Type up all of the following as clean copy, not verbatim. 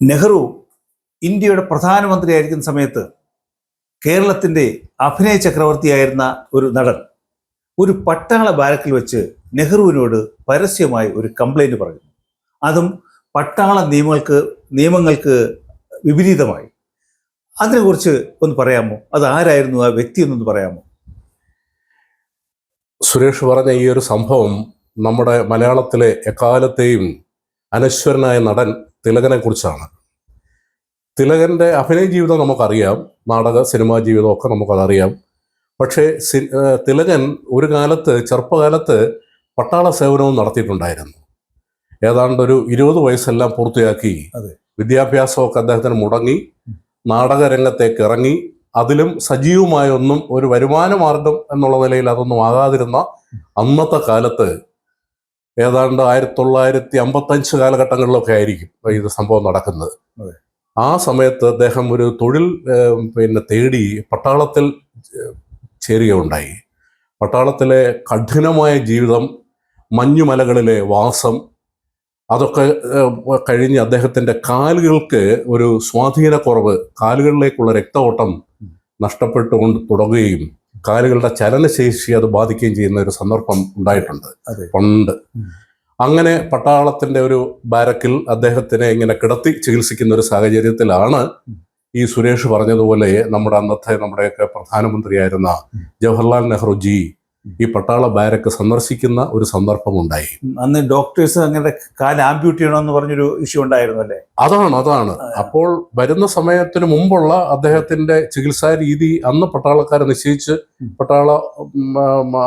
നെഹ്റു ഇന്ത്യയുടെ പ്രധാനമന്ത്രിയായിരിക്കുന്ന സമയത്ത് കേരളത്തിൻ്റെ അഭിനയ ചക്രവർത്തിയായിരുന്ന ഒരു നടൻ ഒരു പട്ടാള ബാരക്കിൽ വെച്ച് നെഹ്റുവിനോട് പരസ്യമായി ഒരു കംപ്ലൈൻറ്റ് പറഞ്ഞു. അതും പട്ടാള നിയമങ്ങൾക്ക് വിപരീതമായി. അതിനെക്കുറിച്ച് ഒന്ന് പറയാമോ? അത് ആരായിരുന്നു ആ വ്യക്തി എന്നൊന്ന് പറയാമോ? സുരേഷ് പറഞ്ഞ ഈ ഒരു സംഭവം നമ്മുടെ മലയാളത്തിലെ എക്കാലത്തെയും അനശ്വരനായ നടൻ തിലകനെ കുറിച്ചാണ്. തിലകൻ്റെ അഭിനയ ജീവിതം നമുക്കറിയാം, നാടക സിനിമാ ജീവിതമൊക്കെ നമുക്കതറിയാം. പക്ഷേ തിലകൻ ഒരു കാലത്ത് ചെറുപ്പകാലത്ത് പട്ടാള സേവനവും നടത്തിയിട്ടുണ്ടായിരുന്നു. ഏതാണ്ടൊരു 20 വയസ്സെല്ലാം പൂർത്തിയാക്കി വിദ്യാഭ്യാസമൊക്കെ അദ്ദേഹത്തിന് മുടങ്ങി നാടക രംഗത്തേക്ക് ഇറങ്ങി. അതിലും സജീവമായ ഒന്നും ഒരു വരുമാന മാർഗം എന്നുള്ള നിലയിൽ അതൊന്നും ആകാതിരുന്ന അന്നത്തെ കാലത്ത് ഏതാണ്ട് 1955 കാലഘട്ടങ്ങളിലൊക്കെ ആയിരിക്കും ഇത് സംഭവം നടക്കുന്നത്. ആ സമയത്ത് അദ്ദേഹം ഒരു തൊഴിൽ തേടി പട്ടാളത്തിൽ ചേരുകയുണ്ടായി. പട്ടാളത്തിലെ കഠിനമായ ജീവിതം, മഞ്ഞുമലകളിലെ വാസം, അതൊക്കെ കഴിഞ്ഞ് അദ്ദേഹത്തിൻ്റെ കാലുകൾക്ക് ഒരു സ്വാധീനക്കുറവ്, കാലുകളിലേക്കുള്ള രക്തഓട്ടം നഷ്ടപ്പെട്ടുകൊണ്ട് തുടങ്ങുകയും കാലുകളുടെ ചലനശേഷി അത് ബാധിക്കുകയും ചെയ്യുന്ന ഒരു സന്ദർഭം ഉണ്ടായിട്ടുണ്ട് പണ്ട്. അങ്ങനെ പട്ടാളത്തിൻ്റെ ഒരു ബാരക്കിൽ അദ്ദേഹത്തിനെ ഇങ്ങനെ കിടത്തി ചികിത്സിക്കുന്ന ഒരു സാഹചര്യത്തിലാണ് ഈ സുരേഷ് പറഞ്ഞതുപോലെ നമ്മുടെയൊക്കെ പ്രധാനമന്ത്രിയായിരുന്ന ജവഹർലാൽ നെഹ്റുജി ഈ പട്ടാള ബാരക്ക് സന്ദർശിക്കുന്ന ഒരു സന്ദർഭം ഉണ്ടായി. അന്ന് ഡോക്ടേഴ്സ് അങ്ങനെ കാല് ആംപ്യൂട്ട് ചെയ്യണമെന്ന് പറഞ്ഞൊരു ഇഷ്യൂ ഉണ്ടായിരുന്നു അല്ലേ? അതാണ്. അപ്പോൾ വരുന്ന സമയത്തിന് മുമ്പുള്ള അദ്ദേഹത്തിന്റെ ചികിത്സാ രീതി അന്ന് പട്ടാളക്കാരെ നിശ്ചയിച്ച്, പട്ടാള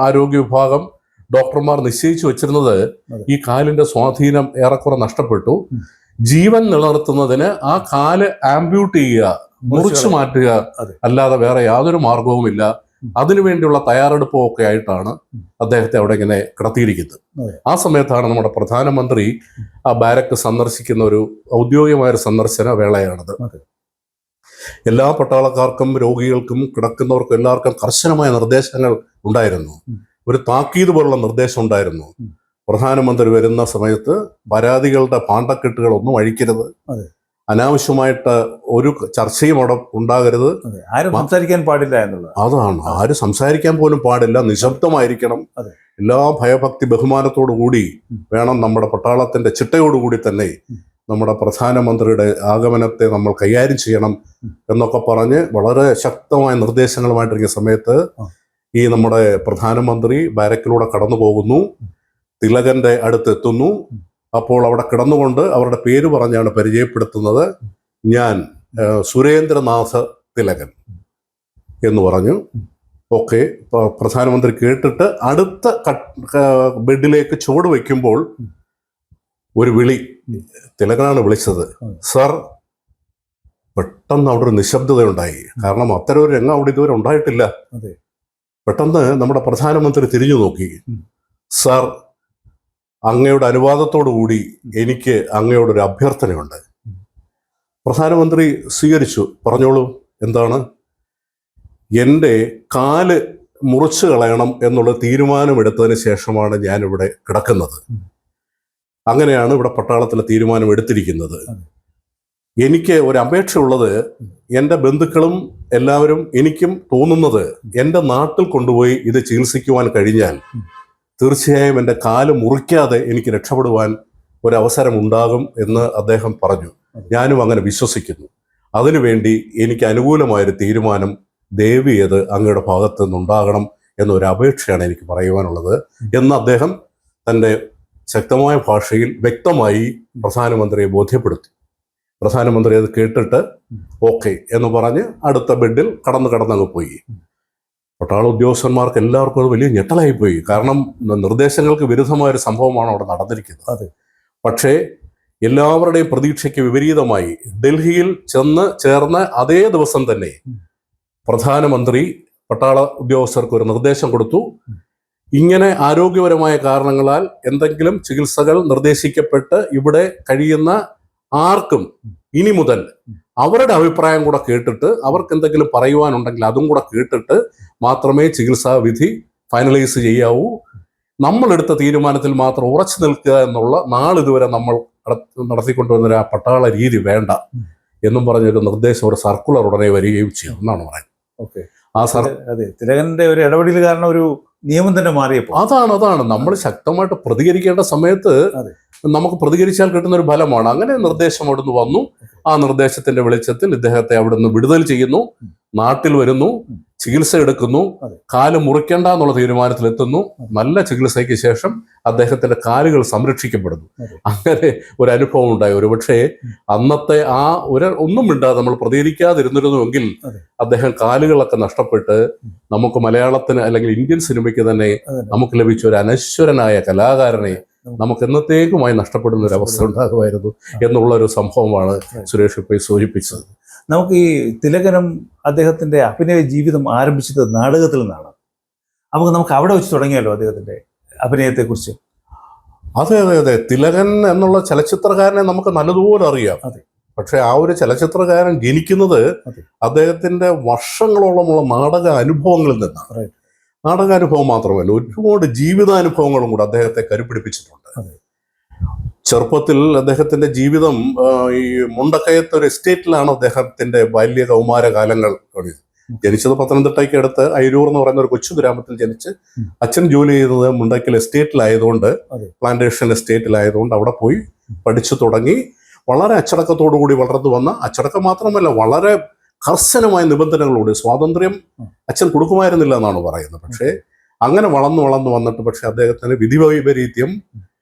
ആരോഗ്യ വിഭാഗം ഡോക്ടർമാർ നിശ്ചയിച്ചു വെച്ചിരുന്നത് ഈ കാലിന്റെ സ്വാധീനം ഏറെക്കുറെ നഷ്ടപ്പെട്ടു. ജീവൻ നിലനിർത്തുന്നതിന് ആ കാല് ആംപ്യൂട്ട് ചെയ്യുക, മുറിച്ചു മാറ്റുക, അല്ലാതെ വേറെ യാതൊരു മാർഗവുമില്ല. അതിനുവേണ്ടിയുള്ള തയ്യാറെടുപ്പും ഒക്കെ ആയിട്ടാണ് അദ്ദേഹത്തെ അവിടെ ഇങ്ങനെ കിടത്തിയിരിക്കുന്നത്. ആ സമയത്താണ് നമ്മുടെ പ്രധാനമന്ത്രി ആ ബാരക്ക് സന്ദർശിക്കുന്ന ഒരു ഔദ്യോഗികമായൊരു സന്ദർശന വേളയാണത്. എല്ലാ പട്ടാളക്കാർക്കും, രോഗികൾക്കും, കിടക്കുന്നവർക്കും എല്ലാവർക്കും കർശനമായ നിർദ്ദേശങ്ങൾ ഉണ്ടായിരുന്നു. ഒരു താക്കീത് പോലുള്ള നിർദ്ദേശം ഉണ്ടായിരുന്നു. പ്രധാനമന്ത്രി വരുന്ന സമയത്ത് പരാതികളുടെ പാണ്ടക്കെട്ടുകളൊന്നും അഴിക്കരുത്, അനാവശ്യമായിട്ട് ഒരു ചർച്ചയും അവിടെ ഉണ്ടാകരുത്, ആരും സംസാരിക്കാൻ പാടില്ല എന്നുള്ളത്. അതാണ്, ആരും സംസാരിക്കാൻ പോലും പാടില്ല, നിശബ്ദമായിരിക്കണം. എല്ലാ ഭയഭക്തി ബഹുമാനത്തോടു കൂടി വേണം നമ്മുടെ പട്ടാളത്തിന്റെ ചിട്ടയോടുകൂടി തന്നെ നമ്മുടെ പ്രധാനമന്ത്രിയുടെ ആഗമനത്തെ നമ്മൾ കൈകാര്യം ചെയ്യണം എന്നൊക്കെ പറഞ്ഞ് വളരെ ശക്തമായ നിർദ്ദേശങ്ങളുമായിട്ടിരിക്കുന്ന സമയത്ത് ഈ നമ്മുടെ പ്രധാനമന്ത്രി ബാരക്കിലൂടെ കടന്നു പോകുന്നു, തിലകന്റെ അടുത്തെത്തുന്നു. അപ്പോൾ അവിടെ കിടന്നുകൊണ്ട് അവരുടെ പേര് പറഞ്ഞാണ് പരിചയപ്പെടുത്തുന്നത്. ഞാൻ സുരേന്ദ്രനാഥ് തിലകൻ എന്ന് പറഞ്ഞു. ഓക്കെ, പ്രധാനമന്ത്രി കേട്ടിട്ട് അടുത്ത ബെഡിലേക്ക് ചുവട് വയ്ക്കുമ്പോൾ ഒരു വിളി, തിലകനാണ് വിളിച്ചത്. സർ. പെട്ടെന്ന് അവിടെ ഒരു നിശബ്ദതയുണ്ടായി. കാരണം അത്തരം ഒരു രംഗം അവിടെ ഇതുവരെ ഉണ്ടായിട്ടില്ല. പെട്ടെന്ന് നമ്മുടെ പ്രധാനമന്ത്രി തിരിഞ്ഞു നോക്കി. സർ, അങ്ങയുടെ അനുവാദത്തോടു കൂടി എനിക്ക് അങ്ങയോടൊരു അഭ്യർത്ഥനയുണ്ട്. പ്രധാനമന്ത്രി സ്വീകരിച്ചു. പറഞ്ഞോളൂ, എന്താണ്? എൻ്റെ കാല് മുറിച്ചു കളയണം എന്നുള്ള തീരുമാനമെടുത്തതിന് ശേഷമാണ് ഞാനിവിടെ കിടക്കുന്നത്. അങ്ങനെയാണ് ഇവിടെ പട്ടാളത്തിലെ തീരുമാനം എടുത്തിരിക്കുന്നത്. എനിക്ക് ഒരു അപേക്ഷ ഉള്ളത്, എൻ്റെ ബന്ധുക്കളും എല്ലാവരും, എനിക്കും തോന്നുന്നത്, എൻ്റെ നാട്ടിൽ കൊണ്ടുപോയി ഇത് ചികിത്സിക്കുവാൻ കഴിഞ്ഞാൽ തീർച്ചയായും എൻ്റെ കാല് മുറിക്കാതെ എനിക്ക് രക്ഷപ്പെടുവാൻ ഒരവസരം ഉണ്ടാകും എന്ന് അദ്ദേഹം പറഞ്ഞു. ഞാനും അങ്ങനെ വിശ്വസിക്കുന്നു. അതിനുവേണ്ടി എനിക്ക് അനുകൂലമായൊരു തീരുമാനം ദയവേത് അങ്ങയുടെ ഭാഗത്ത് നിന്നുണ്ടാകണം എന്നൊരു അപേക്ഷയാണ് എനിക്ക് പറയുവാനുള്ളത് എന്ന് അദ്ദേഹം തൻ്റെ ശക്തമായ ഭാഷയിൽ വ്യക്തമായി പ്രധാനമന്ത്രിയെ ബോധ്യപ്പെടുത്തി. പ്രധാനമന്ത്രി അത് കേട്ടിട്ട് ഓക്കെ എന്ന് പറഞ്ഞ് അടുത്ത ബെഡിൽ കടന്നങ്ങ് പോയി. പട്ടാള ഉദ്യോഗസ്ഥന്മാർക്ക് എല്ലാവർക്കും അത് വലിയ ഞെട്ടലായിപ്പോയി. കാരണം നിർദ്ദേശങ്ങൾക്ക് വിരുദ്ധമായൊരു സംഭവമാണ് അവിടെ നടന്നിരിക്കുന്നത്. പക്ഷേ എല്ലാവരുടെയും പ്രതീക്ഷയ്ക്ക് വിപരീതമായി ഡൽഹിയിൽ ചേർന്ന അതേ ദിവസം തന്നെ പ്രധാനമന്ത്രി പട്ടാള ഉദ്യോഗസ്ഥർക്ക് ഒരു നിർദ്ദേശം കൊടുത്തു. ഇങ്ങനെ ആരോഗ്യപരമായ കാരണങ്ങളാൽ എന്തെങ്കിലും ചികിത്സകൾ നിർദ്ദേശിക്കപ്പെട്ട് ഇവിടെ കഴിയുന്ന ആർക്കും ഇനി മുതൽ അവരുടെ അഭിപ്രായം കൂടെ കേട്ടിട്ട്, അവർക്ക് എന്തെങ്കിലും പറയുവാനുണ്ടെങ്കിൽ അതും കൂടെ കേട്ടിട്ട് മാത്രമേ ചികിത്സാ വിധി ഫൈനലൈസ് ചെയ്യാവൂ. നമ്മളെടുത്ത തീരുമാനത്തിൽ മാത്രം ഉറച്ചു നിൽക്കുക എന്നുള്ള നാളിതുവരെ നമ്മൾ നടത്തിക്കൊണ്ടുവന്ന ആ പട്ടാള രീതി വേണ്ട എന്നും പറഞ്ഞൊരു നിർദ്ദേശം, ഒരു സർക്കുലർ ഉടനെ വരികയും ചെയ്യും എന്നാണ് പറയുന്നത്. ഓക്കെ. ആ അതെ, തിലകന്റെ ഒരു ഇടപെടൽ കാരണം ഒരു നിയമം തന്നെ മാറിയപ്പോൾ അതാണ് നമ്മൾ ശക്തമായിട്ട് പ്രതികരിക്കേണ്ട സമയത്ത് നമുക്ക് പ്രതികരിച്ചാൽ കിട്ടുന്ന ഒരു ഫലമാണ്. അങ്ങനെ നിർദ്ദേശം അവിടുന്ന് വന്നു. ആ നിർദ്ദേശത്തിന്റെ വെളിച്ചത്തിൽ ഇദ്ദേഹത്തെ അവിടുന്ന് വിടുതൽ ചെയ്യുന്നു, നാട്ടിൽ വരുന്നു, ചികിത്സ എടുക്കുന്നു, കാല് മുറിക്കേണ്ട എന്നുള്ള തീരുമാനത്തിലെത്തുന്നു. നല്ല ചികിത്സയ്ക്ക് ശേഷം അദ്ദേഹത്തിന്റെ കാലുകൾ സംരക്ഷിക്കപ്പെടുന്നു. അങ്ങനെ ഒരു അനുഭവം ഉണ്ടായി. ഒരുപക്ഷെ അന്നത്തെ ആ ഒന്നും മിണ്ടാതെ നമ്മൾ പ്രതികരിക്കാതിരുന്നിരുന്നുവെങ്കിൽ അദ്ദേഹം കാലുകളൊക്കെ നഷ്ടപ്പെട്ട് നമുക്ക് മലയാളത്തിന് അല്ലെങ്കിൽ ഇന്ത്യൻ സിനിമയ്ക്ക് തന്നെ നമുക്ക് ലഭിച്ച ഒരു അനശ്വരനായ കലാകാരനെ നമുക്ക് എന്നത്തേക്കുമായി നഷ്ടപ്പെടുന്ന ഒരു അവസ്ഥ ഉണ്ടാകുമായിരുന്നു എന്നുള്ള ഒരു സംഭവമാണ് സുരേഷ് ഇപ്പോൾ സൂചിപ്പിച്ചത്. നമുക്ക് ഈ തിലകനും അദ്ദേഹത്തിന്റെ അഭിനയ ജീവിതം ആരംഭിച്ചത് നാടകത്തിൽ നിന്നാണ്. നമുക്ക് അവിടെ വെച്ച് തുടങ്ങിയല്ലോ അദ്ദേഹത്തിന്റെ അഭിനയത്തെക്കുറിച്ച്. അതെ, തിലകൻ എന്നുള്ള ചലച്ചിത്രകാരനെ നമുക്ക് നല്ലതുപോലെ അറിയാം. പക്ഷെ ആ ഒരു ചലച്ചിത്രകാരൻ ജനിക്കുന്നത് അദ്ദേഹത്തിന്റെ വർഷങ്ങളോളമുള്ള നാടക അനുഭവങ്ങളിൽ നിന്നാണ്. നാടകാനുഭവം മാത്രമല്ല, ഒരുപാട് ജീവിതാനുഭവങ്ങളും കൂടെ അദ്ദേഹത്തെ കരുപിടിപ്പിച്ചിട്ടുണ്ട്. ചെറുപ്പത്തിൽ അദ്ദേഹത്തിന്റെ ജീവിതം ഈ മുണ്ടക്കയത്ത് ഒരു എസ്റ്റേറ്റിലാണ് അദ്ദേഹത്തിന്റെ ബാല്യ കൗമാര കാലങ്ങൾ. ജനിച്ചത് പത്തനംതിട്ടയ്ക്ക് അടുത്ത് അയിരൂർ എന്ന് പറയുന്ന ഒരു കൊച്ചു ഗ്രാമത്തിൽ ജനിച്ച് അച്ഛൻ ജോലി ചെയ്തത് മുണ്ടക്കൽ എസ്റ്റേറ്റിലായതുകൊണ്ട്, പ്ലാന്റേഷൻ എസ്റ്റേറ്റിലായതുകൊണ്ട് അവിടെ പോയി പഠിച്ചു തുടങ്ങി. വളരെ അച്ചടക്കത്തോടു കൂടി വളർന്നു വന്ന, അച്ചടക്കം മാത്രമല്ല വളരെ കർശനമായ നിബന്ധനകളോട് സ്വാതന്ത്ര്യം അച്ഛൻ കൊടുക്കുമായിരുന്നില്ല എന്നാണ് പറയുന്നത്. പക്ഷേ അങ്ങനെ വളർന്നു വന്നിട്ട് പക്ഷെ അദ്ദേഹത്തിന് വിധിവൈപരീത്യം.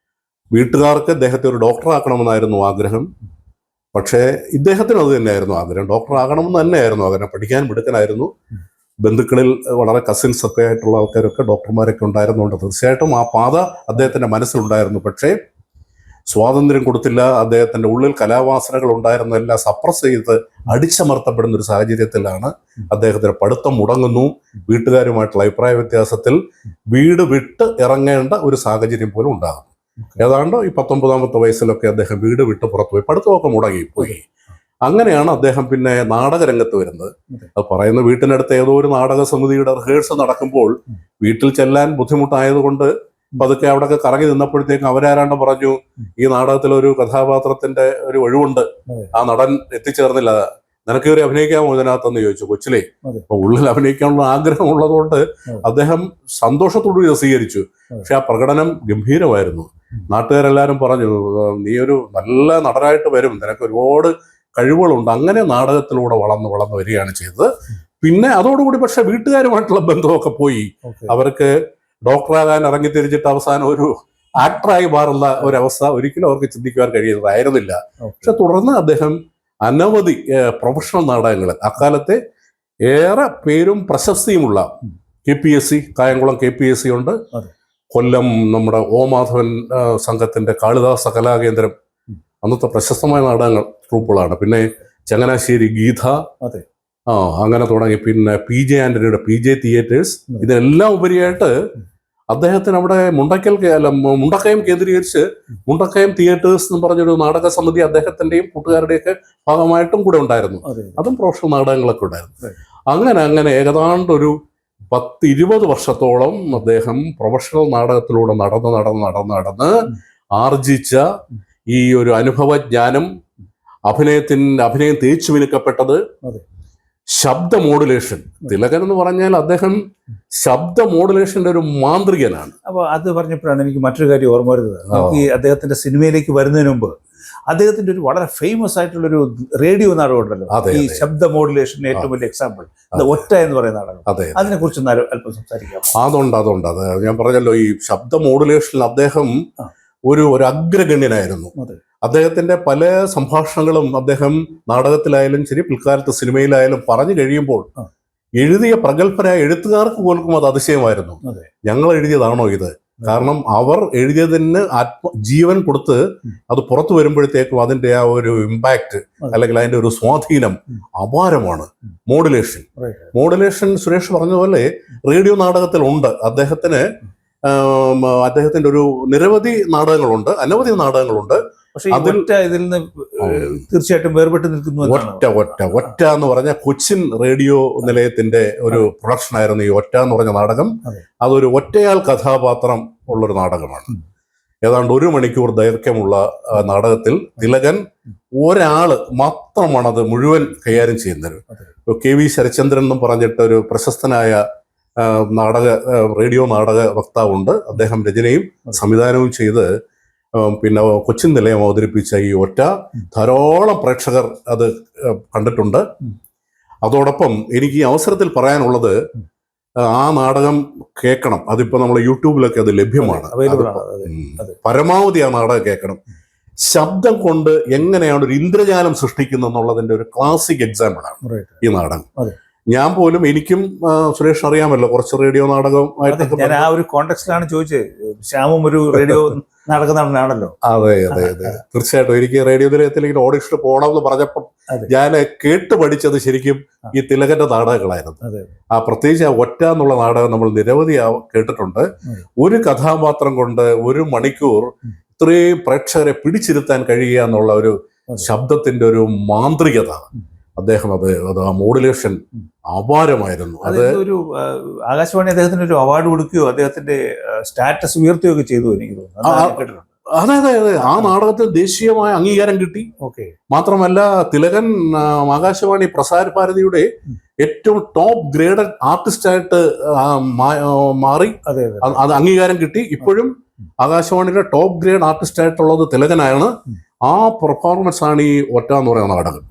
വീട്ടുകാർക്ക് അദ്ദേഹത്തെ ഒരു ഡോക്ടറാക്കണമെന്നായിരുന്നു ആഗ്രഹം. പക്ഷേ ഇദ്ദേഹത്തിന് അത് തന്നെയായിരുന്നു ആഗ്രഹം, ഡോക്ടറാകണമെന്ന് തന്നെയായിരുന്നു ആഗ്രഹം. പഠിക്കാൻ മിടുക്കനായിരുന്നു. ബന്ധുക്കളിൽ വളരെ കസിൻസ് ഒക്കെ ആയിട്ടുള്ള ആൾക്കാരൊക്കെ ഡോക്ടർമാരൊക്കെ ഉണ്ടായിരുന്നുകൊണ്ട് തീർച്ചയായിട്ടും ആ പാത അദ്ദേഹത്തിന്റെ മനസ്സിലുണ്ടായിരുന്നു. പക്ഷേ സ്വാതന്ത്ര്യം കൊടുത്തില്ല. അദ്ദേഹത്തിന്റെ ഉള്ളിൽ കലാവാസനകൾ ഉണ്ടായിരുന്നെല്ലാം സപ്രസ് ചെയ്ത് അടിച്ചമർത്തപ്പെടുന്ന ഒരു സാഹചര്യത്തിലാണ് അദ്ദേഹത്തിന്റെ പഠിത്തം മുടങ്ങുന്നു. വീട്ടുകാരുമായിട്ടുള്ള അഭിപ്രായ വ്യത്യാസത്തിൽ വീട് വിട്ട് ഇറങ്ങേണ്ട ഒരു സാഹചര്യം പോലും ഉണ്ടാകുന്നു. ഏതാണ്ട് ഈ 19-ാമത്തെ വയസ്സിലൊക്കെ അദ്ദേഹം വീട് വിട്ട് പുറത്തുപോയി, പഠിത്തമൊക്കെ മുടങ്ങിപ്പോയി. അങ്ങനെയാണ് അദ്ദേഹം പിന്നെ നാടകരംഗത്ത് വരുന്നത്. അത് പറയുന്ന വീട്ടിനടുത്ത് ഏതോ ഒരു നാടക സമിതിയുടെ റിഹേഴ്സൽ നടക്കുമ്പോൾ വീട്ടിൽ ചെല്ലാൻ ബുദ്ധിമുട്ടായതുകൊണ്ട് പതുക്കെ അവിടെയൊക്കെ കറങ്ങി നിന്നപ്പോഴത്തേക്കും അവരാരാണ്ട് പറഞ്ഞു, ഈ നാടകത്തിലൊരു കഥാപാത്രത്തിന്റെ ഒരു ഒഴിവുണ്ട്, ആ നടൻ എത്തിച്ചേർന്നില്ല, നിനക്ക് കയറി അഭിനയിക്കാമോ ഇതിനകത്തെന്ന് ചോദിച്ചു. കൊച്ചിലെ അപ്പൊ ഉള്ളിൽ അഭിനയിക്കാനുള്ള ആഗ്രഹമുള്ളതുകൊണ്ട് അദ്ദേഹം സന്തോഷത്തോടുകൂടി സ്വീകരിച്ചു. പക്ഷെ ആ പ്രകടനം ഗംഭീരമായിരുന്നു. നാട്ടുകാരെല്ലാരും പറഞ്ഞു, നീ ഒരു നല്ല നടനായിട്ട് വരും, നിനക്ക് ഒരുപാട് കഴിവുകളുണ്ട്. അങ്ങനെ നാടകത്തിലൂടെ വളർന്നു വരികയാണ് ചെയ്തത്. പിന്നെ അതോടുകൂടി പക്ഷെ വീട്ടുകാരുമായിട്ടുള്ള ബന്ധമൊക്കെ പോയി. അവർക്ക് ഡോക്ടറാകാൻ ഇറങ്ങിത്തിരിച്ചിട്ട് അവസാനം ഒരു ആക്ടറായി മാറുന്ന ഒരവസ്ഥ ഒരിക്കലും അവർക്ക് ചിന്തിക്കുവാൻ കഴിയുന്നതായിരുന്നില്ല. പക്ഷെ തുടർന്ന് അദ്ദേഹം അനവധി പ്രൊഫഷണൽ നാടകങ്ങൾ, അക്കാലത്തെ ഏറെ പേരും പ്രശസ്തിയുമുള്ള KPSC, കായംകുളം KPSC ഉണ്ട്, കൊല്ലം നമ്മുടെ മാധവൻ സംഘത്തിന്റെ കാളിദാസ കലാകേന്ദ്രം, അന്നത്തെ പ്രശസ്തമായ നാടകങ്ങൾ ട്രൂപ്പുകളാണ്. പിന്നെ ചങ്ങനാശ്ശേരി ഗീത, അങ്ങനെ തുടങ്ങി. പിന്നെ PJ ആന്റണിയുടെ PJ തിയേറ്റേഴ്സ്. ഇതിനെല്ലാം ഉപരിയായിട്ട് അദ്ദേഹത്തിന് അവിടെ മുണ്ടക്കയം കേന്ദ്രീകരിച്ച് മുണ്ടക്കയം തിയേറ്റേഴ്സ് എന്ന് പറഞ്ഞൊരു നാടക സമിതി അദ്ദേഹത്തിന്റെയും കൂട്ടുകാരുടെയൊക്കെ ഭാഗമായിട്ടും കൂടെ ഉണ്ടായിരുന്നു. അതും പ്രൊഫഷണൽ നാടകങ്ങളൊക്കെ ഉണ്ടായിരുന്നു. അങ്ങനെ ഏതാണ്ട് ഒരു 10-20 വർഷത്തോളം അദ്ദേഹം പ്രൊഫഷണൽ നാടകത്തിലൂടെ നടന്ന് ആർജിച്ച ഈ ഒരു അനുഭവജ്ഞാനം, അഭിനയം തേച്ചു മിനുക്കപ്പെട്ടത് ശബ്ദ മോഡുലേഷൻ. തിലകൻ എന്ന് പറഞ്ഞാൽ അദ്ദേഹം ശബ്ദ മോഡുലേഷന്റെ ഒരു മാന്ത്രികനാണ്. അപ്പോൾ അത് പറഞ്ഞപ്പോഴാണ് എനിക്ക് മറ്റൊരു കാര്യം ഓർമ്മ വരുന്നത്. നമുക്ക് ഈ അദ്ദേഹത്തിന്റെ സിനിമയിലേക്ക് വരുന്നതിന് മുമ്പ് അദ്ദേഹത്തിന്റെ ഒരു വളരെ ഫേമസ് ആയിട്ടുള്ളൊരു റേഡിയോ നാടകം ഉണ്ടല്ലോ, ഈ ശബ്ദ മോഡുലേഷന്റെ ഏറ്റവും വലിയ എക്സാമ്പിൾ, ഒറ്റ എന്ന് പറയുന്ന നാടകം. അതിനെ കുറിച്ച് അല്പം സംസാരിക്കാം. അതുണ്ട്. അത് ഞാൻ പറഞ്ഞല്ലോ, ഈ ശബ്ദ മോഡുലേഷനിൽ അദ്ദേഹം ഒരു അഗ്രഗണ്യനായിരുന്നു. അദ്ദേഹത്തിന്റെ പല സംഭാഷണങ്ങളും അദ്ദേഹം നാടകത്തിലായാലും ശരി, പിൽക്കാലത്ത് സിനിമയിലായാലും പറഞ്ഞു കഴിയുമ്പോൾ എഴുതിയ പ്രഗത്ഭരായ എഴുത്തുകാർക്ക് പോലും അത് അതിശയമായിരുന്നു. ഞങ്ങൾ എഴുതിയതാണോ ഇത്? കാരണം അവർ എഴുതിയതിന് ജീവൻ കൊടുത്ത് അത് പുറത്തു വരുമ്പോഴത്തേക്കും അതിന്റെ ആ ഒരു ഇമ്പാക്ട് അല്ലെങ്കിൽ അതിന്റെ ഒരു സ്വാധീനം അപാരമാണ്. മോഡുലേഷൻ സുരേഷ് പറഞ്ഞതുപോലെ റേഡിയോ നാടകത്തിൽ ഉണ്ട്. അദ്ദേഹത്തിന്റെ ഒരു നിരവധി നാടകങ്ങളുണ്ട്, അനവധി നാടകങ്ങളുണ്ട്. പക്ഷേ ഇതിൽ നിന്ന് തീർച്ചയായിട്ടും വേർപെട്ട് നിൽക്കുന്നു. ഒറ്റ എന്ന് പറഞ്ഞ കൊച്ചിൻ റേഡിയോ നിലയത്തിന്റെ ഒരു പ്രൊഡക്ഷൻ ആയിരുന്നു ഈ ഒറ്റ എന്ന് പറഞ്ഞ നാടകം. അതൊരു ഒറ്റയാൾ കഥാപാത്രം ഉള്ളൊരു നാടകമാണ്. ഏതാണ്ട് 1 മണിക്കൂർ ദൈർഘ്യമുള്ള നാടകത്തിൽ തിലകൻ ഒരാള് മാത്രമാണ് അത് മുഴുവൻ കൈകാര്യം ചെയ്യുന്നത്. KV ശരചന്ദ്രൻ എന്നും പറഞ്ഞിട്ട് ഒരു പ്രശസ്തനായ റേഡിയോ നാടക വക്താവുണ്ട്. അദ്ദേഹം രചനയും സംവിധാനവും ചെയ്ത് പിന്നെ കൊച്ചിൻ നിലയം അവതരിപ്പിച്ച ഈ ഒറ്റ ധാരാളം പ്രേക്ഷകർ അത് കണ്ടിട്ടുണ്ട്. അതോടൊപ്പം എനിക്ക് ഈ അവസരത്തിൽ പറയാനുള്ളത്, ആ നാടകം കേൾക്കണം. അതിപ്പോ നമ്മൾ യൂട്യൂബിലൊക്കെ അത് ലഭ്യമാണ്. പരമാവധി ആ നാടകം കേൾക്കണം. ശബ്ദം കൊണ്ട് എങ്ങനെയാണ് ഒരു ഇന്ദ്രജാലം സൃഷ്ടിക്കുന്നത് എന്നുള്ളതിന്റെ ഒരു ക്ലാസിക് എക്സാമ്പിളാണ് ഈ നാടകം. ഞാൻ പോലും, എനിക്കും സുരേഷ് അറിയാമല്ലോ, കുറച്ച് റേഡിയോ നാടകമായിട്ട് ഞാൻ ആ ഒരു കോണ്ടെക്സ്റ്റിലാണ് ചോദിച്ചത്. ശ്യാമും ഒരു റേഡിയോ നാടക നടനാണല്ലോ. അതെ അതെ അതെ, തീർച്ചയായിട്ടും. എനിക്ക് റേഡിയോ നിലയത്തിലേക്ക് ഓഡിഷന് പോകണമെന്ന് പറഞ്ഞപ്പം ഞാൻ കേട്ട് പഠിച്ചത് ശരിക്കും ഈ തിലകന്റെ നാടകങ്ങളായിരുന്നു. പ്രത്യേകിച്ച് ആ ഒറ്റ എന്നുള്ള നാടകം നമ്മൾ നിരവധി കേട്ടിട്ടുണ്ട്. ഒരു കഥാപാത്രം കൊണ്ട് 1 മണിക്കൂർ ഇത്രയും പ്രേക്ഷകരെ പിടിച്ചിരുത്താൻ കഴിയുക എന്നുള്ള ഒരു ശബ്ദത്തിന്റെ ഒരു മാന്ത്രികത, അദ്ദേഹം അത് ആ മോഡുലേഷൻ അപാരമായിരുന്നു. അത് ഒരു ആകാശവാണി അദ്ദേഹത്തിന് ഒരു അവാർഡ് കൊടുക്കുകയോ അദ്ദേഹത്തിന്റെ സ്റ്റാറ്റസ് ഉയർത്തുകയോ ഒക്കെ ചെയ്തു എനിക്ക് തോന്നുന്നു. അതെ അതെ അതെ, ആ നാടകത്തിന് ദേശീയമായ അംഗീകാരം കിട്ടി. മാത്രമല്ല, തിലകൻ ആകാശവാണി പ്രസാര ഭാരതിയുടെ ഏറ്റവും ടോപ്പ് ഗ്രേഡ് ആർട്ടിസ്റ്റായിട്ട് മാറി. അത് അംഗീകാരം കിട്ടി. ഇപ്പോഴും ആകാശവാണിയുടെ ടോപ്പ് ഗ്രേഡ് ആർട്ടിസ്റ്റ് ആയിട്ടുള്ളത് തിലകനാണ്. ആ പെർഫോമൻസ് ആണ് ഈ ഒറ്റ എന്ന് പറയുന്ന നാടകം.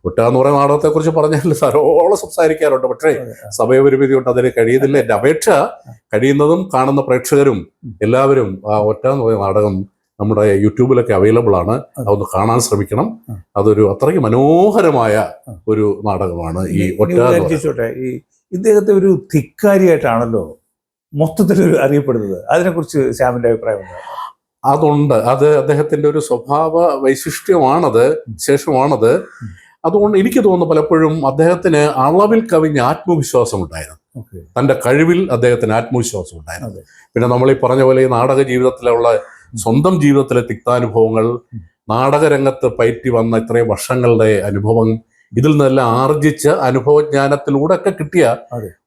ഒറ്റ എന്ന് പറയുന്ന നാടകത്തെ കുറിച്ച് പറഞ്ഞാൽ ധാരാളം സംസാരിക്കാറുണ്ട്. പക്ഷേ സമയപരിമിതി കൊണ്ട് അതിന് കഴിയുന്നില്ല. എൻ്റെ അപേക്ഷ, കഴിയുന്നതും കാണുന്ന പ്രേക്ഷകരും എല്ലാവരും ആ ഒറ്റ എന്ന് പറയുന്ന നാടകം നമ്മുടെ യൂട്യൂബിലൊക്കെ അവൈലബിൾ ആണ്. അതൊന്ന് കാണാൻ ശ്രമിക്കണം. അതൊരു അത്രയ്ക്ക് മനോഹരമായ ഒരു നാടകമാണ് ഈ ഒറ്റ. ഈ ഇദ്ദേഹത്തെ ഒരു ധിക്കാരിയായിട്ടാണല്ലോ മൊത്തത്തിൽ അറിയപ്പെടുന്നത്. അതിനെക്കുറിച്ച് ശ്യാമിന്റെ അഭിപ്രായം എന്താ? അതുണ്ട്, അത് അദ്ദേഹത്തിന്റെ ഒരു സ്വഭാവ വൈശിഷ്ട്യമാണത്, വിശേഷമാണത്. അതുകൊണ്ട് എനിക്ക് തോന്നുന്നു പലപ്പോഴും അദ്ദേഹത്തിന് അളവിൽ കവിഞ്ഞ ആത്മവിശ്വാസം ഉണ്ടായിരുന്നു. തൻ്റെ കഴിവിൽ അദ്ദേഹത്തിന് ആത്മവിശ്വാസം ഉണ്ടായിരുന്നു. പിന്നെ നമ്മൾ ഈ പറഞ്ഞ പോലെ ഈ നാടക ജീവിതത്തിലുള്ള സ്വന്തം ജീവിതത്തിലെ തിക്താനുഭവങ്ങൾ, നാടകരംഗത്ത് പയറ്റി വന്ന ഇത്രയും വർഷങ്ങളുടെ അനുഭവം, ഇതിൽ നിന്നെല്ലാം ആർജിച്ച അനുഭവജ്ഞാനത്തിലൂടെ ഒക്കെ കിട്ടിയ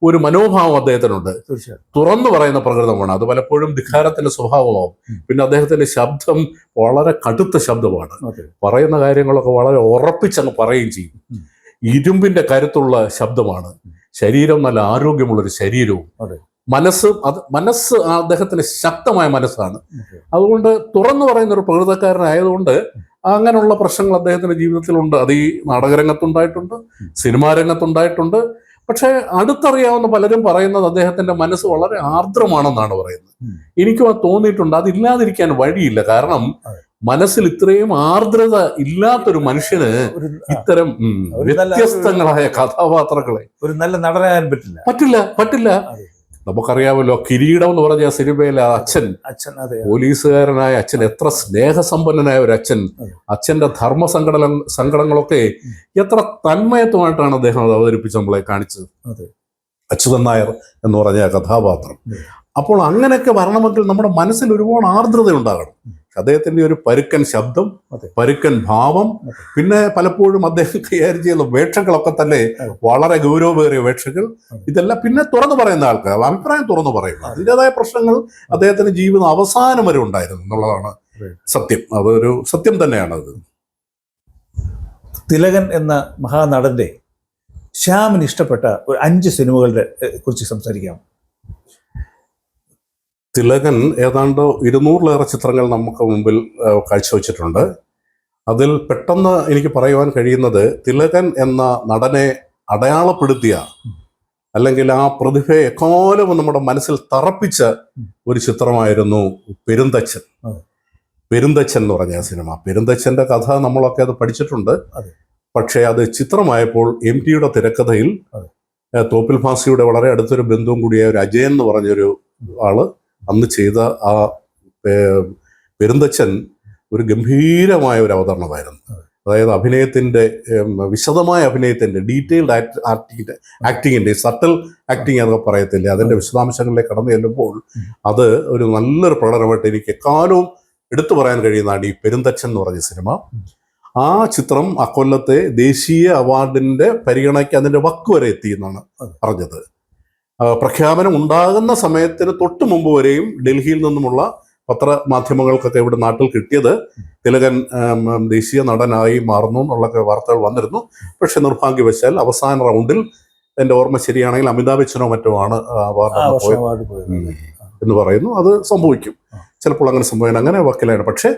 ഒരു മനോഭാവം അദ്ദേഹത്തിനുണ്ട്. തുറന്നു പറയുന്ന പ്രകൃതമാണ്. അത് പലപ്പോഴും ധിക്കാരത്തിന്റെ സ്വഭാവമാവും. പിന്നെ അദ്ദേഹത്തിന്റെ ശബ്ദം വളരെ കടുത്ത ശബ്ദമാണ്. പറയുന്ന കാര്യങ്ങളൊക്കെ വളരെ ഉറപ്പിച്ചങ്ങ് പറയുകയും ചെയ്യും. ഇരുമ്പിന്റെ കരുത്തുള്ള ശബ്ദമാണ്. ശരീരം നല്ല ആരോഗ്യമുള്ളൊരു ശരീരവും. മനസ്സ് അദ്ദേഹത്തിന് ശക്തമായ മനസ്സാണ്. അതുകൊണ്ട് തുറന്നു പറയുന്ന ഒരു പ്രകൃതക്കാരനായതുകൊണ്ട് അങ്ങനെയുള്ള പ്രശ്നങ്ങൾ അദ്ദേഹത്തിന്റെ ജീവിതത്തിലുണ്ട്. അത് ഈ നാടകരംഗത്തുണ്ടായിട്ടുണ്ട്, സിനിമാ രംഗത്തുണ്ടായിട്ടുണ്ട്. പക്ഷെ അടുത്തറിയാവുന്ന പലരും പറയുന്നത് അദ്ദേഹത്തിന്റെ മനസ്സ് വളരെ ആർദ്രമാണെന്നാണ് പറയുന്നത്. എനിക്കും അത് തോന്നിയിട്ടുണ്ട്. അതില്ലാതിരിക്കാൻ വഴിയില്ല. കാരണം മനസ്സിൽ ഇത്രയും ആർദ്രത ഇല്ലാത്തൊരു മനുഷ്യന് ഇത്തരം വ്യത്യസ്തങ്ങളായ കഥാപാത്രങ്ങളെ ഒരു നല്ല നടനാകാൻ പറ്റില്ല. നമുക്കറിയാമല്ലോ, കിരീടം എന്ന് പറഞ്ഞ സിനിമയിലെ അച്ഛൻ, പോലീസുകാരനായ അച്ഛൻ, എത്ര സ്നേഹസമ്പന്നനായ ഒരു അച്ഛൻ, അച്ഛന്റെ ധർമ്മ സങ്കടങ്ങളൊക്കെ എത്ര തന്മയത്വമായിട്ടാണ് അദ്ദേഹം അത് അവതരിപ്പിച്ച് നമ്മളെ കാണിച്ചത്. അച്യുതൻ നായർ എന്ന് പറഞ്ഞ കഥാപാത്രം. അപ്പോൾ അങ്ങനെയൊക്കെ വരണമെങ്കിൽ നമ്മുടെ മനസ്സിൽ ഒരുപാട് ആർദ്രത ഉണ്ടാകണം. അദ്ദേഹത്തിന്റെ ഒരു പരുക്കൻ ശബ്ദം, പരുക്കൻ ഭാവം, പിന്നെ പലപ്പോഴും അദ്ദേഹം കൈകാര്യം ചെയ്യുന്ന വേഷങ്ങളൊക്കെ തന്നെ വളരെ ഗൗരവമേറിയ വേഷങ്ങൾ. ഇതെല്ലാം പിന്നെ തുറന്നു പറയുന്ന ആൾക്കാർ അഭിപ്രായം തുറന്നു പറയുന്നു. അതിൻ്റെതായ പ്രശ്നങ്ങൾ അദ്ദേഹത്തിന്റെ ജീവിതം അവസാനം വരെ ഉണ്ടായിരുന്നു എന്നുള്ളതാണ് സത്യം. അതൊരു സത്യം തന്നെയാണത്. തിലകൻ എന്ന മഹാനടന്റെ ശ്യാമിന് ഇഷ്ടപ്പെട്ട ഒരു 5 സിനിമകളുടെ കുറിച്ച് സംസാരിക്കാം. തിലകൻ ഏതാണ്ട് 200-ലേറെ ചിത്രങ്ങൾ നമുക്ക് മുമ്പിൽ കാഴ്ചവെച്ചിട്ടുണ്ട്. അതിൽ പെട്ടെന്ന് എനിക്ക് പറയുവാൻ കഴിയുന്നത്, തിലകൻ എന്ന നടനെ അടയാളപ്പെടുത്തിയ, അല്ലെങ്കിൽ ആ പ്രതിഭയെ എക്കാലവും നമ്മുടെ മനസ്സിൽ തറപ്പിച്ച ഒരു ചിത്രമായിരുന്നു പെരുന്തച്ഛൻ. പെരുന്തച്ഛൻ എന്ന് പറഞ്ഞ സിനിമ. പെരുന്തച്ഛൻ്റെ കഥ നമ്മളൊക്കെ അത് പഠിച്ചിട്ടുണ്ട്. പക്ഷേ അത് ചിത്രമായപ്പോൾ MTയുടെ തിരക്കഥയിൽ തോപ്പിൽ ഭാസിയുടെ വളരെ അടുത്തൊരു ബന്ധുവും കൂടിയായ ഒരു അജയൻ എന്ന് പറഞ്ഞൊരു ആള് അന്ന് ചെയ്ത ആ പെരുന്തച്ഛൻ ഒരു ഗംഭീരമായ ഒരു അവതരണമായിരുന്നു. അതായത് അഭിനയത്തിന്റെ, വിശദമായ അഭിനയത്തിന്റെ, ഡീറ്റെയിൽഡ് ആക്ടിങ്ങിന്റെ, സട്ടൽ ആക്ടിങ് എന്നൊക്കെ പറയത്തില്ലേ, അതിന്റെ വിശദാംശങ്ങളിലേക്ക് കടന്നു ചെല്ലുമ്പോൾ അത് ഒരു നല്ലൊരു പ്രകടനമായിട്ട് എനിക്ക് എക്കാലവും എടുത്തു പറയാൻ കഴിയുന്നതാണ് ഈ പെരുന്തച്ഛൻ എന്ന് പറഞ്ഞ സിനിമ. ആ ചിത്രം അക്കൊല്ലത്തെ ദേശീയ അവാർഡിന്റെ പരിഗണനയ്ക്ക് അതിന്റെ വക്ക് വരെ എത്തി എന്നാണ് പറഞ്ഞത്. പ്രഖ്യാപനം ഉണ്ടാകുന്ന സമയത്തിന് തൊട്ട് മുമ്പ് വരെയും ഡൽഹിയിൽ നിന്നുമുള്ള പത്രമാധ്യമങ്ങൾക്കൊക്കെ ഇവിടെ നാട്ടിൽ കിട്ടിയത് തിലകൻ ദേശീയ നടനായി മാറുന്നു എന്നുള്ള വാർത്തകൾ വന്നിരുന്നു. പക്ഷെ നിർഭാഗ്യവശാൽ അവസാന റൗണ്ടിൽ എൻ്റെ ഓർമ്മ ശരിയാണെങ്കിൽ അമിതാഭ് ബച്ചനോ മറ്റോ ആണ് എന്ന് പറയുന്നു. അത് സംഭവിക്കും, ചിലപ്പോൾ അങ്ങനെ സംഭവിക്കണം, അങ്ങനെ വക്കിലാണ്. പക്ഷേ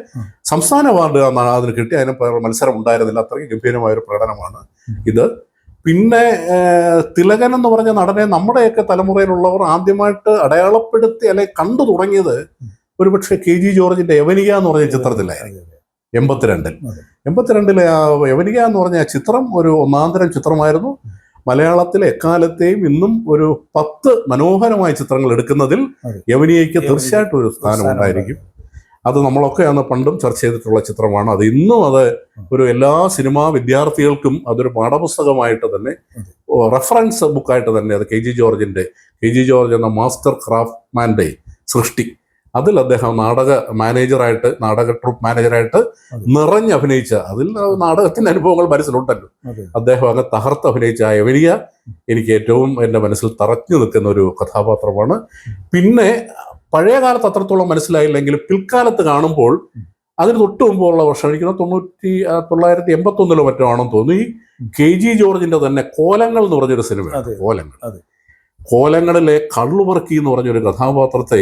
സംസ്ഥാന അവാർഡ് അതിന് കിട്ടി, അതിന് മത്സരം ഉണ്ടായിരുന്നില്ല. അത്രയ്ക്ക് ഗംഭീരമായ ഒരു പ്രകടനമാണ് ഇത്. പിന്നെ തിലകൻ എന്ന് പറഞ്ഞ നടനെ നമ്മുടെയൊക്കെ തലമുറയിലുള്ളവർ ആദ്യമായിട്ട് അടയാളപ്പെടുത്തി അല്ലെങ്കിൽ കണ്ടു തുടങ്ങിയത് ഒരുപക്ഷെ KG ജോർജിന്റെ യവനിക എന്ന് പറഞ്ഞ ചിത്രത്തിലായിരുന്നു. 82-ലെ ആ യവനിക എന്ന് പറഞ്ഞ ആ ചിത്രം ഒരു ഒന്നാന്തരം ചിത്രമായിരുന്നു. മലയാളത്തിലെ എക്കാലത്തെയും ഇന്നും ഒരു 10 മനോഹരമായ ചിത്രങ്ങൾ എടുക്കുന്നതിൽ യവനികയ്ക്ക് തീർച്ചയായിട്ടും ഒരു സ്ഥാനം ഉണ്ടായിരിക്കും. അത് നമ്മളൊക്കെ അന്ന് പണ്ടും ചർച്ച ചെയ്തിട്ടുള്ള ചിത്രമാണ്. അത് ഇന്നും അത് ഒരു എല്ലാ സിനിമാ വിദ്യാർത്ഥികൾക്കും അതൊരു പാഠപുസ്തകമായിട്ട് തന്നെ, റെഫറൻസ് ബുക്കായിട്ട് തന്നെ അത് KG ജോർജ് എന്ന മാസ്റ്റർ ക്രാഫ്റ്റ്മാൻ്റെ സൃഷ്ടി. അതിൽ അദ്ദേഹം നാടക ട്രൂപ്പ് മാനേജറായിട്ട് നിറഞ്ഞ് അഭിനയിച്ച, അതിൽ നാടകത്തിന്റെ അനുഭവങ്ങൾ മനസ്സിലുണ്ടല്ലോ, അദ്ദേഹം അങ്ങ് തകർത്ത് അഭിനയിച്ച ആ യവനിക എനിക്ക് ഏറ്റവും എൻ്റെ മനസ്സിൽ തറച്ചു നിൽക്കുന്ന ഒരു കഥാപാത്രമാണ്. പിന്നെ പഴയ കാലത്ത് അത്രത്തോളം മനസ്സിലായില്ലെങ്കിൽ പിൽക്കാലത്ത് കാണുമ്പോൾ അതിന് തൊട്ട് മുമ്പുള്ള വർഷം, എനിക്ക് 1981 മറ്റോ ആണെന്ന് തോന്നി, KG ജോർജിന്റെ തന്നെ കോലങ്ങൾ എന്ന് പറഞ്ഞൊരു സിനിമയാണ്. കോലങ്ങളിലെ കള്ളുവർക്കി എന്ന് പറഞ്ഞൊരു കഥാപാത്രത്തെ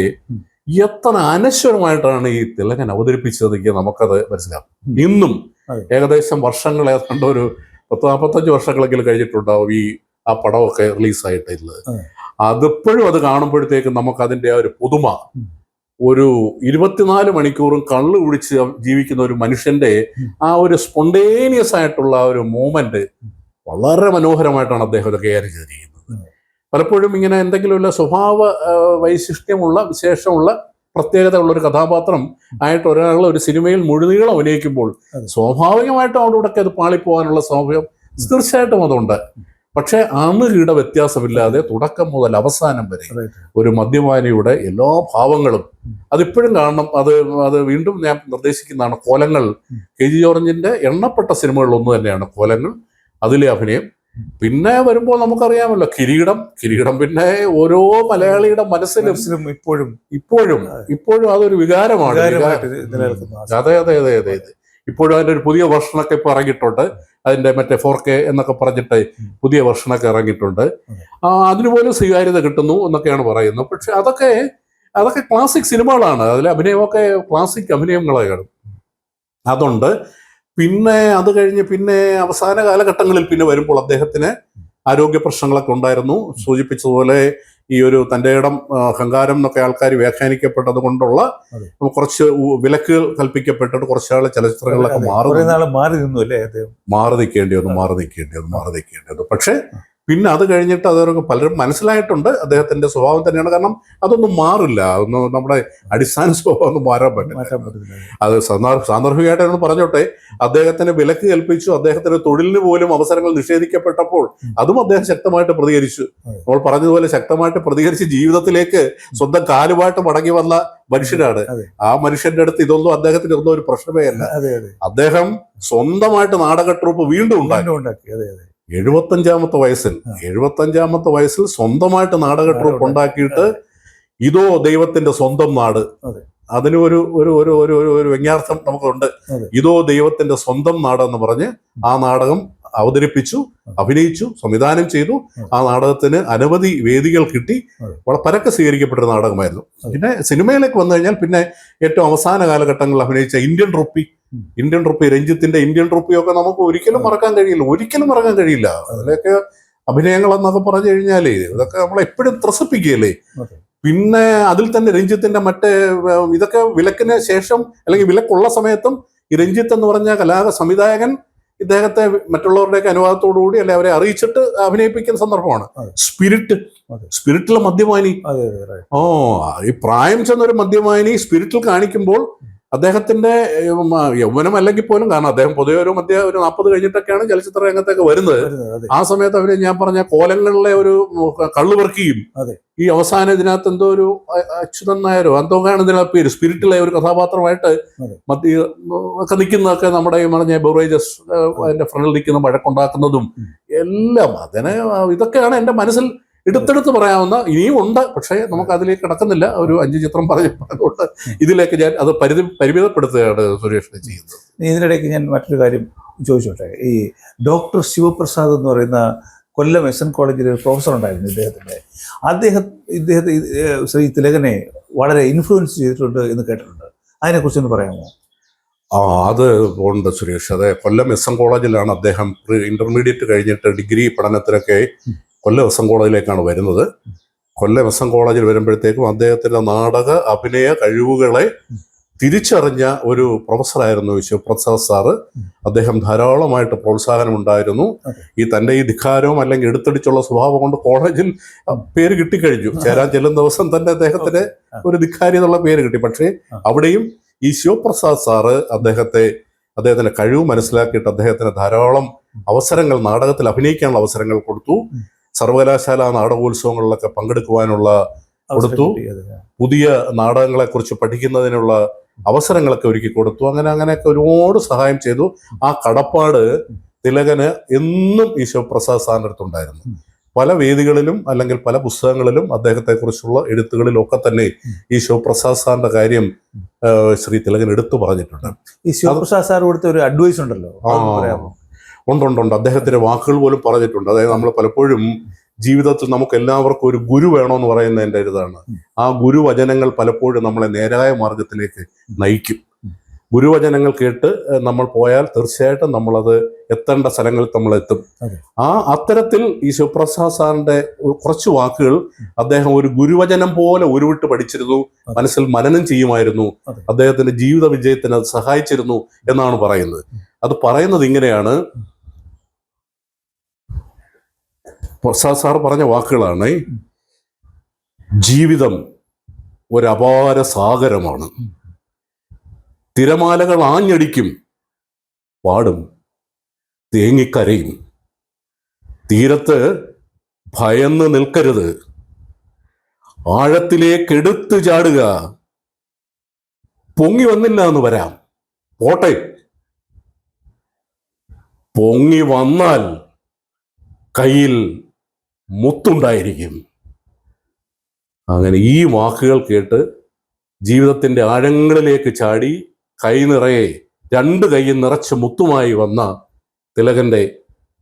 എത്ര അനശ്വരമായിട്ടാണ് ഈ തിലകൻ അവതരിപ്പിച്ചതെങ്കിൽ നമുക്കത് മനസ്സിലാവും. ഇന്നും ഏകദേശം വർഷങ്ങൾ ഏതാണ്ട് ഒരു 40-45 വർഷങ്ങളെങ്കിലും കഴിഞ്ഞിട്ടുണ്ടാവും ആ പടമൊക്കെ റിലീസായിട്ടുള്ളത്. അതിപ്പോഴും അത് കാണുമ്പോഴത്തേക്കും നമുക്കതിൻ്റെ ആ ഒരു പുതുമ, ഒരു 24 മണിക്കൂറും കള്ളു കുടിച്ച് ജീവിക്കുന്ന ഒരു മനുഷ്യന്റെ ആ ഒരു സ്പോണ്ടേനിയസ് ആയിട്ടുള്ള ഒരു മൂമെന്റ് വളരെ മനോഹരമായിട്ടാണ് അദ്ദേഹം ഇത് കൈകാര്യം ചെയ്തിരിക്കുന്നത്. പലപ്പോഴും ഇങ്ങനെ എന്തെങ്കിലുമുള്ള സ്വഭാവ വൈശിഷ്ട്യമുള്ള, വിശേഷമുള്ള, പ്രത്യേകത ഉള്ള ഒരു കഥാപാത്രം ആയിട്ട് ഒരാൾ ഒരു സിനിമയിൽ മുഴുനീളം അഭിനയിക്കുമ്പോൾ സ്വാഭാവികമായിട്ടും അവിടെ ഇവിടെയൊക്കെ അത് പാളിപ്പോകാനുള്ള സ്വാഭാവികം തീർച്ചയായിട്ടും അതുണ്ട്. പക്ഷെ അണുകിട വ്യത്യാസമില്ലാതെ തുടക്കം മുതൽ അവസാനം വരെ ഒരു മദ്യപാനിയുടെ എല്ലാ ഭാവങ്ങളും അതിപ്പോഴും കാണണം. അത് വീണ്ടും ഞാൻ നിർദ്ദേശിക്കുന്നതാണ്. കോലങ്ങൾ KG ജോർജിന്റെ എണ്ണപ്പെട്ട സിനിമകളിലൊന്നു തന്നെയാണ് കോലങ്ങൾ, അതിലെ അഭിനയം. പിന്നെ വരുമ്പോൾ നമുക്കറിയാമല്ലോ കിരീടം പിന്നെ ഓരോ മലയാളിയുടെ മനസ്സിലും ഇപ്പോഴും അതൊരു വികാരമാണ്. അതെ. ഇപ്പോഴും അതിന്റെ ഒരു പുതിയ വെർഷനൊക്കെ ഇപ്പൊ ഇറങ്ങിയിട്ടുണ്ട്. അതിന്റെ മറ്റേ 4K എന്നൊക്കെ പറഞ്ഞിട്ട് പുതിയ വെർഷനൊക്കെ ഇറങ്ങിയിട്ടുണ്ട്. അതിനുപോലും സ്വീകാര്യത കിട്ടുന്നു എന്നൊക്കെയാണ് പറയുന്നത്. പക്ഷെ അതൊക്കെ ക്ലാസിക് സിനിമകളാണ്. അതിലെ അഭിനയമൊക്കെ ക്ലാസിക് അഭിനയങ്ങളാണ്. അതുണ്ട്. പിന്നെ അത് കഴിഞ്ഞ് പിന്നെ അവസാന കാലഘട്ടങ്ങളിൽ പിന്നെ വരുമ്പോൾ അദ്ദേഹത്തിന് ആരോഗ്യ പ്രശ്നങ്ങളൊക്കെ ഉണ്ടായിരുന്നു. സൂചിപ്പിച്ചതുപോലെ ഈ ഒരു തൻ്റെ ഇടം, അഹങ്കാരം എന്നൊക്കെ ആൾക്കാർ വ്യാഖ്യാനിക്കപ്പെട്ടത് കൊണ്ടുള്ള കുറച്ച് വിലക്കുകൾ കൽപ്പിക്കപ്പെട്ടിട്ട് കുറച്ചാൾ ചലച്ചിത്രങ്ങളിലൊക്കെ മാറി നിൽക്കേണ്ടി വന്നു. പക്ഷെ പിന്നെ അത് കഴിഞ്ഞിട്ട് അതൊക്കെ പലരും മനസ്സിലായിട്ടുണ്ട് അദ്ദേഹത്തിന്റെ സ്വഭാവം തന്നെയാണ്. കാരണം അതൊന്നും മാറില്ല, അതൊന്നും നമ്മുടെ അടിസ്ഥാന സ്വഭാവം ഒന്നും മാറാൻ പറ്റില്ല. അത് സാന്ദർഭികമായിട്ടൊന്ന് പറഞ്ഞോട്ടെ, അദ്ദേഹത്തിന് വിലക്ക് കൽപ്പിച്ചു, അദ്ദേഹത്തിന് തൊഴിലിന് പോലും അവസരങ്ങൾ നിഷേധിക്കപ്പെട്ടപ്പോൾ അതും അദ്ദേഹം ശക്തമായിട്ട് പ്രതികരിച്ചു. നമ്മൾ പറഞ്ഞതുപോലെ ശക്തമായിട്ട് പ്രതികരിച്ച് ജീവിതത്തിലേക്ക് സ്വന്തം കാലുമായിട്ട് മടങ്ങി വന്ന മനുഷ്യനാണ്. ആ മനുഷ്യന്റെ അടുത്ത് ഇതൊന്നും അദ്ദേഹത്തിന് ഒന്നും ഒരു പ്രശ്നമേ അല്ല. അദ്ദേഹം സ്വന്തമായിട്ട് നാടക ട്രൂപ്പ് വീണ്ടും ഉണ്ടാക്കി. 75-ാമത്തെ വയസ്സിൽ സ്വന്തമായിട്ട് നാടക ട്രൂപ്പ് ഉണ്ടാക്കിയിട്ട് ഇതോ ദൈവത്തിന്റെ സ്വന്തം നാട്, അതിന് ഒരു വ്യംഗ്യാർത്ഥം നമുക്കുണ്ട്. ഇതോ ദൈവത്തിന്റെ സ്വന്തം നാട് എന്ന് പറഞ്ഞ് ആ നാടകം അവതരിപ്പിച്ചു, അഭിനയിച്ചു, സംവിധാനം ചെയ്തു. ആ നാടകത്തിന് അനവധി വേദികൾ കിട്ടി. വളരെ പരക്കെ സ്വീകരിക്കപ്പെട്ടൊരു നാടകമായിരുന്നു. പിന്നെ സിനിമയിലേക്ക് വന്നു കഴിഞ്ഞാൽ പിന്നെ ഏറ്റവും അവസാന കാലഘട്ടങ്ങളിൽ അഭിനയിച്ച ഇന്ത്യൻ റുപ്പി, രഞ്ജിത്തിന്റെ ഇന്ത്യൻ റുപ്പിയൊക്കെ നമുക്ക് ഒരിക്കലും മറക്കാൻ കഴിയില്ല. അതിലൊക്കെ അഭിനയങ്ങൾ എന്നൊക്കെ പറഞ്ഞു കഴിഞ്ഞാലേ ഇതൊക്കെ നമ്മളെ എപ്പോഴും ത്രസിപ്പിക്കുകയല്ലേ. പിന്നെ അതിൽ തന്നെ രഞ്ജിത്തിന്റെ മറ്റേ ഇതൊക്കെ വിലക്കിന് ശേഷം അല്ലെങ്കിൽ വിലക്കുള്ള സമയത്തും ഈ രഞ്ജിത്ത് എന്ന് പറഞ്ഞ സംവിധായകൻ ഇദ്ദേഹത്തെ മറ്റുള്ളവരുടെയൊക്കെ അനുവാദത്തോടുകൂടി അല്ലെ അവരെ അറിയിച്ചിട്ട് അഭിനയിപ്പിക്കുന്ന സന്ദർഭമാണ്. സ്പിരിറ്റിലെ മദ്യപാനി, ഈ പ്രായം ചെന്നൊരു മദ്യപാനി സ്പിരിറ്റിൽ കാണിക്കുമ്പോൾ അദ്ദേഹത്തിന്റെ യൗവനം അല്ലെങ്കിൽ പോലും, കാരണം അദ്ദേഹം പൊതുവെ ഒരു 40 കഴിഞ്ഞിട്ടൊക്കെയാണ് ചലച്ചിത്ര രംഗത്തൊക്കെ വരുന്നത്. ആ സമയത്ത് അവര് ഞാൻ പറഞ്ഞ കോലങ്ങളിലെ ഒരു കള്ളുവർക്കിയും ഈ അവസാന ഇതിനകത്ത് എന്തോ ഒരു അച്യുതൻ നായരോ എന്തോക്കാണ് ഇതിനകത്ത് പേര്, സ്പിരിറ്റിലെ ഒരു കഥാപാത്രമായിട്ട് ഒക്കെ നിൽക്കുന്നതൊക്കെ നമ്മുടെ ഈ പറഞ്ഞ ബെവറേജസ് അതിന്റെ ഫ്രണ്ടിൽ നിൽക്കുന്ന വഴക്കുണ്ടാക്കുന്നതും എല്ലാം ഇതൊക്കെയാണ് എൻ്റെ മനസ്സിൽ എടുത്തെടുത്ത് പറയാവുന്ന ഇനിയും ഉണ്ട്, പക്ഷേ നമുക്ക് അതിലേക്ക് കടക്കുന്നില്ല. ഒരു 5 ചിത്രം പറഞ്ഞുകൊണ്ട് ഇതിലേക്ക് ഞാൻ അത് പരിമിതപ്പെടുത്തുകയാണ് സുരേഷിനെ ചെയ്യുന്നത്. ഇതിനിടയ്ക്ക് ഞാൻ മറ്റൊരു കാര്യം ചോദിച്ചോട്ടെ. ഈ ഡോക്ടർ ശിവപ്രസാദ് എന്ന് പറയുന്ന കൊല്ലം SN കോളേജിൽ ഒരു പ്രൊഫസർ ഉണ്ടായിരുന്നു ഇദ്ദേഹത്തെ ശ്രീ തിലകനെ വളരെ ഇൻഫ്ലുവൻസ് ചെയ്തിട്ടുണ്ട് എന്ന് കേട്ടിട്ടുണ്ട്. അതിനെക്കുറിച്ചൊന്ന് പറയാമോ? അത് ഉണ്ട് സുരേഷ്. അതെ, കൊല്ലം SN കോളേജിലാണ് അദ്ദേഹം ഇന്റർമീഡിയറ്റ് കഴിഞ്ഞിട്ട് ഡിഗ്രി പഠനത്തിനൊക്കെ കൊല്ലം SN കോളേജിലേക്കാണ് വരുന്നത്. കൊല്ലം SN കോളേജിൽ വരുമ്പോഴത്തേക്കും അദ്ദേഹത്തിന്റെ നാടക അഭിനയ കഴിവുകളെ തിരിച്ചറിഞ്ഞ ഒരു പ്രൊഫസറായിരുന്നു ശിവപ്രസാദ് സാറ്. അദ്ദേഹം ധാരാളമായിട്ട് പ്രോത്സാഹനം ഉണ്ടായിരുന്നു. തന്റെ ഈ ധിക്കാരവും അല്ലെങ്കിൽ എടുത്തടിച്ചുള്ള സ്വഭാവം കൊണ്ട് കോളേജിൽ പേര് കിട്ടിക്കഴിഞ്ഞു. ചേരാൻ ചെല്ലുന്ന ദിവസം തന്നെ അദ്ദേഹത്തിന് ഒരു ധിക്കാരി എന്നുള്ള പേര് കിട്ടി. പക്ഷേ അവിടെയും ഈ ശിവപ്രസാദ് സാറ് അദ്ദേഹത്തിന്റെ കഴിവ് മനസ്സിലാക്കിയിട്ട് അദ്ദേഹത്തിന് ധാരാളം അവസരങ്ങൾ, നാടകത്തിൽ അഭിനയിക്കാനുള്ള അവസരങ്ങൾ കൊടുത്തു. സർവകലാശാല നാടകോത്സവങ്ങളിലൊക്കെ പങ്കെടുക്കുവാനുള്ള കൊടുത്തു. പുതിയ നാടകങ്ങളെ കുറിച്ച് പഠിക്കുന്നതിനുള്ള അവസരങ്ങളൊക്കെ ഒരുക്കി കൊടുത്തു. അങ്ങനെയൊക്കെ ഒരുപാട് സഹായം ചെയ്തു. ആ കടപ്പാട് തിലകന് എന്നും ഈ ശിവപ്രസാദ് സാറിന്റെ അടുത്തുണ്ടായിരുന്നു. പല വേദികളിലും അല്ലെങ്കിൽ പല പുസ്തകങ്ങളിലും അദ്ദേഹത്തെക്കുറിച്ചുള്ള എഴുത്തുകളിലൊക്കെ തന്നെ ഈ ശിവപ്രസാദ് സാറിന്റെ കാര്യം ശ്രീ തിലകൻ എടുത്തു പറഞ്ഞിട്ടുണ്ട്. ഈ ശിവപ്രസാദ് സാർ കൊടുത്ത ഒരു അഡ്വൈസ് ഉണ്ടല്ലോ, ഉണ്ട്. അദ്ദേഹത്തിന്റെ വാക്കുകൾ പോലും പറഞ്ഞിട്ടുണ്ട്. അതായത് നമ്മൾ പലപ്പോഴും ജീവിതത്തിൽ നമുക്ക് എല്ലാവർക്കും ഒരു ഗുരു വേണമെന്ന് പറയുന്നതിൻ്റെ ഇതാണ്. ആ ഗുരുവചനങ്ങൾ പലപ്പോഴും നമ്മളെ നേരായ മാർഗത്തിലേക്ക് നയിക്കും. ഗുരുവചനങ്ങൾ കേട്ട് നമ്മൾ പോയാൽ തീർച്ചയായിട്ടും നമ്മളത് എത്തേണ്ട സ്ഥലങ്ങളിൽ നമ്മളെത്തും. അത്തരത്തിൽ ഈ ശിവപ്രസാദ് സാറിന്റെ കുറച്ച് വാക്കുകൾ അദ്ദേഹം ഒരു ഗുരുവചനം പോലെ ഉരുവിട്ട് പഠിച്ചിരുന്നു, മനസ്സിൽ മനനം ചെയ്യുമായിരുന്നു. അദ്ദേഹത്തിന്റെ ജീവിത വിജയത്തിന് അത് സഹായിച്ചിരുന്നു എന്നാണ് പറയുന്നത്. അത് പറയുന്നത് ഇങ്ങനെയാണ്, പ്രസാദ് സാർ പറഞ്ഞ വാക്കുകളാണ്: ജീവിതം ഒരപാര സാഗരമാണ്. തിരമാലകൾ ആഞ്ഞടിക്കും, പാടും, തേങ്ങിക്കരയും. തീരത്ത് ഭയന്ന് നിൽക്കരുത്, ആഴത്തിലേക്ക് എടുത്തു ചാടുക. പൊങ്ങി വന്നില്ല എന്ന് വരാം, പോട്ടെ. പൊങ്ങി വന്നാൽ കയ്യിൽ മുത്തുണ്ടായിരിക്കും. അങ്ങനെ ഈ വാക്കുകൾ കേട്ട് ജീവിതത്തിന്റെ ആഴങ്ങളിലേക്ക് ചാടി കൈ നിറയെ 2 കൈയും നിറച്ച് മുത്തുമായി വന്ന തിലകന്റെ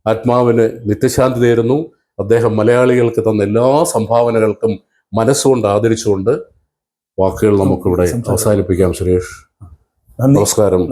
ആത്മാവിന് നിത്യശാന്തി നേരുന്നു. അദ്ദേഹം മലയാളികൾക്ക് തന്ന എല്ലാ സംഭാവനകൾക്കും മനസ്സുകൊണ്ട് ആദരിച്ചുകൊണ്ട് വാക്കുകൾ നമുക്കിവിടെ അവസാനിപ്പിക്കാം. സുരേഷ്, നമസ്കാരം.